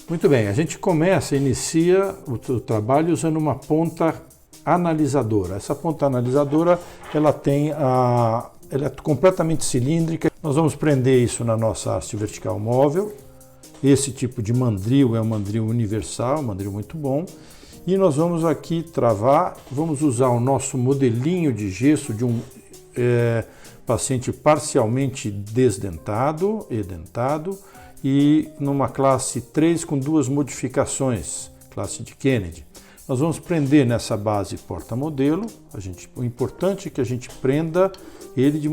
Muito bem, a gente inicia o trabalho usando uma ponta analisadora. Essa ponta analisadora, ela é completamente cilíndrica. Nós vamos prender isso na nossa haste vertical móvel. Esse tipo de mandril é um mandril universal, um mandril muito bom. E nós vamos aqui travar, vamos usar o nosso modelinho de gesso de um paciente parcialmente desdentado, edentado, e numa classe 3 com 2 modificações, classe de Kennedy. Nós vamos prender nessa base porta-modelo. O importante é que a gente prenda ele de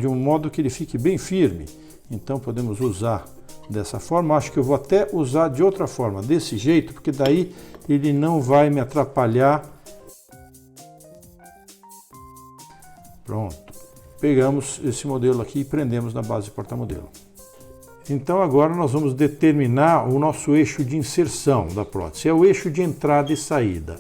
um modo que ele fique bem firme. Então podemos usar dessa forma. Acho que eu vou até usar de outra forma, desse jeito, porque daí ele não vai me atrapalhar. Pronto. Pegamos esse modelo aqui e prendemos na base porta-modelo. Então agora nós vamos determinar o nosso eixo de inserção da prótese. É o eixo de entrada e saída.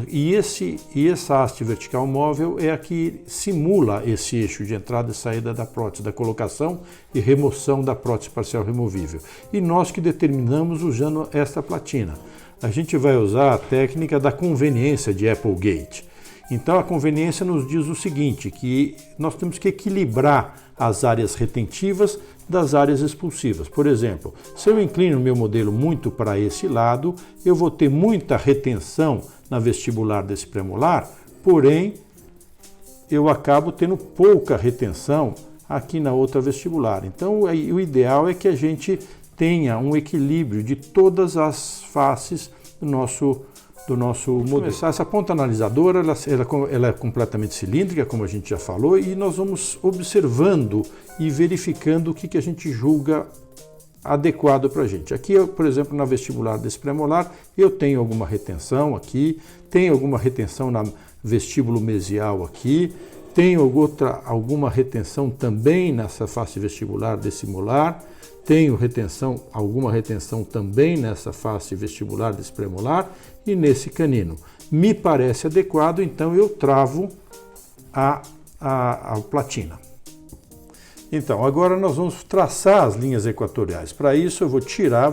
E essa haste vertical móvel é a que simula esse eixo de entrada e saída da prótese, da colocação e remoção da prótese parcial removível. E nós que determinamos usando esta platina. A gente vai usar a técnica da conveniência de Applegate. Então a conveniência nos diz o seguinte, que nós temos que equilibrar as áreas retentivas das áreas expulsivas. Por exemplo, se eu inclino o meu modelo muito para esse lado, eu vou ter muita retenção na vestibular desse premolar, porém eu acabo tendo pouca retenção aqui na outra vestibular. Então o ideal é que a gente tenha um equilíbrio de todas as faces do nosso modelo. Essa ponta analisadora ela é completamente cilíndrica, como a gente já falou, e nós vamos observando e verificando o que a gente julga adequado para a gente. Aqui, por exemplo, na vestibular desse premolar, eu tenho alguma retenção aqui, tenho alguma retenção na vestíbulo mesial aqui, tenho alguma retenção também nessa face vestibular desse molar, tenho alguma retenção também nessa face vestibular desse premolar e nesse canino. Me parece adequado, então eu travo a platina. Então, agora nós vamos traçar as linhas equatoriais. Para isso eu vou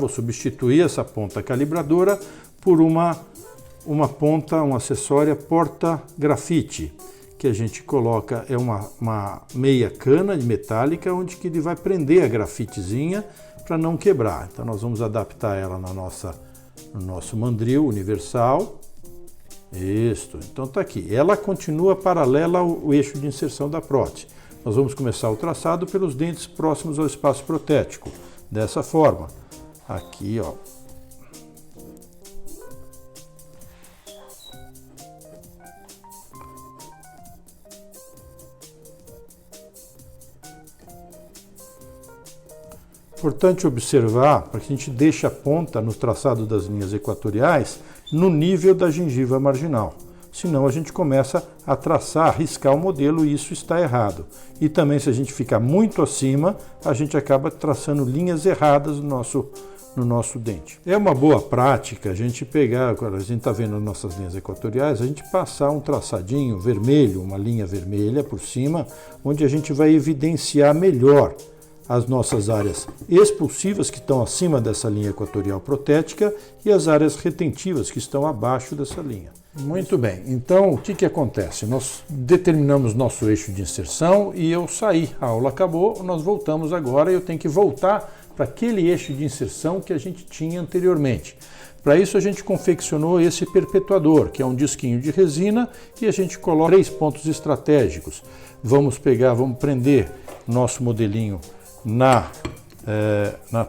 substituir essa ponta calibradora por uma acessória porta-grafite, que a gente coloca, é uma meia cana de metálica, onde que ele vai prender a grafitezinha para não quebrar. Então nós vamos adaptar ela no nosso mandril universal. Isso, então está aqui. Ela continua paralela ao eixo de inserção da prótese. Nós vamos começar o traçado pelos dentes próximos ao espaço protético, dessa forma. Aqui, ó. Importante observar para que a gente deixe a ponta no traçado das linhas equatoriais no nível da gengiva marginal. Senão a gente começa a traçar, riscar o modelo e isso está errado. E também se a gente ficar muito acima, a gente acaba traçando linhas erradas no nosso dente. É uma boa prática a gente pegar, quando a gente está vendo as nossas linhas equatoriais, a gente passar um traçadinho vermelho, uma linha vermelha por cima, onde a gente vai evidenciar melhor as nossas áreas expulsivas que estão acima dessa linha equatorial protética e as áreas retentivas que estão abaixo dessa linha. Muito bem, então o que acontece? Nós determinamos nosso eixo de inserção e eu saí, a aula acabou, nós voltamos agora e eu tenho que voltar para aquele eixo de inserção que a gente tinha anteriormente. Para isso a gente confeccionou esse perpetuador, que é um disquinho de resina e a gente coloca 3 pontos estratégicos. Vamos prender nosso modelinho na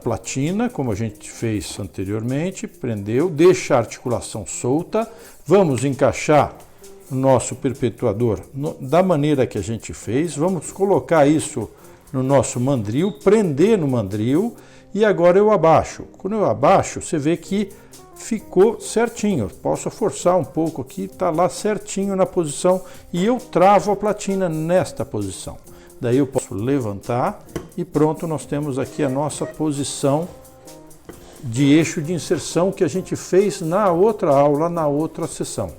platina, como a gente fez anteriormente, prendeu, deixa a articulação solta, vamos encaixar o nosso perpetuador da maneira que a gente fez, vamos colocar isso no nosso mandril, prender no mandril e agora eu abaixo. Quando eu abaixo, você vê que ficou certinho, posso forçar um pouco aqui, está lá certinho na posição e eu travo a platina nesta posição. Daí eu posso levantar e pronto, nós temos aqui a nossa posição de eixo de inserção que a gente fez na outra aula, na outra sessão.